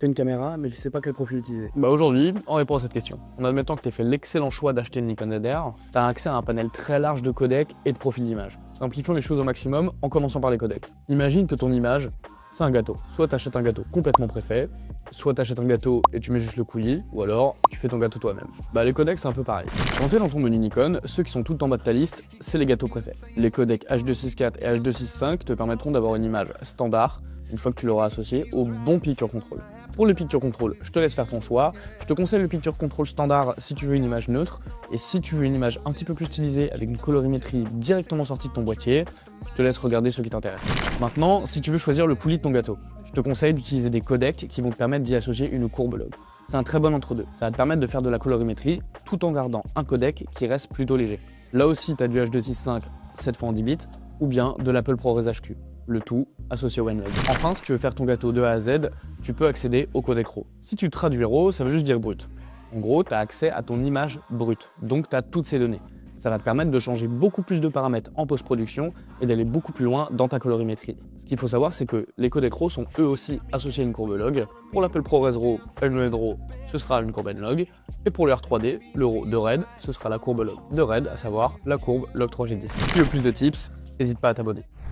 T'as une caméra, mais tu sais pas quel profil utiliser. Bah aujourd'hui, on répond à cette question. En admettant que tu aies fait l'excellent choix d'acheter une Nikon ZR, tu as accès à un panel très large de codecs et de profils d'image. Simplifions les choses au maximum en commençant par les codecs. Imagine que ton image, c'est un gâteau. Soit tu achètes un gâteau complètement préfet, soit tu achètes un gâteau et tu mets juste le coulis, ou alors tu fais ton gâteau toi-même. Bah les codecs c'est un peu pareil. Quand tu es dans ton menu Nikon, ceux qui sont tout en bas de ta liste, c'est les gâteaux préfets. Les codecs H264 et H265 te permettront d'avoir une image standard une fois que tu l'auras associé au bon picture control. Pour le picture control, je te laisse faire ton choix. Je te conseille le picture control standard si tu veux une image neutre, et si tu veux une image un petit peu plus stylisée avec une colorimétrie directement sortie de ton boîtier, je te laisse regarder ce qui t'intéresse. Maintenant, si tu veux choisir le coulis de ton gâteau, je te conseille d'utiliser des codecs qui vont te permettre d'y associer une courbe log. C'est un très bon entre-deux. Ça va te permettre de faire de la colorimétrie tout en gardant un codec qui reste plutôt léger. Là aussi, tu as du H265 7 x 10 bits ou bien de l'Apple ProRes HQ. Le tout associé au OneLog. Enfin, si tu veux faire ton gâteau de A à Z, tu peux accéder au codec RAW. Si tu traduis RAW, ça veut juste dire brut. En gros, tu as accès à ton image brute, donc tu as toutes ces données. Ça va te permettre de changer beaucoup plus de paramètres en post-production et d'aller beaucoup plus loin dans ta colorimétrie. Ce qu'il faut savoir, c'est que les codecs RAW sont eux aussi associés à une courbe log. Pour l'Apple ProRes RAW, N-Red RAW, ce sera une courbe N-Log. Et pour le R3D, le RAW de RED, ce sera la courbe log de RED, à savoir la courbe log3G10. Si tu veux plus de tips, n'hésite pas à t'abonner.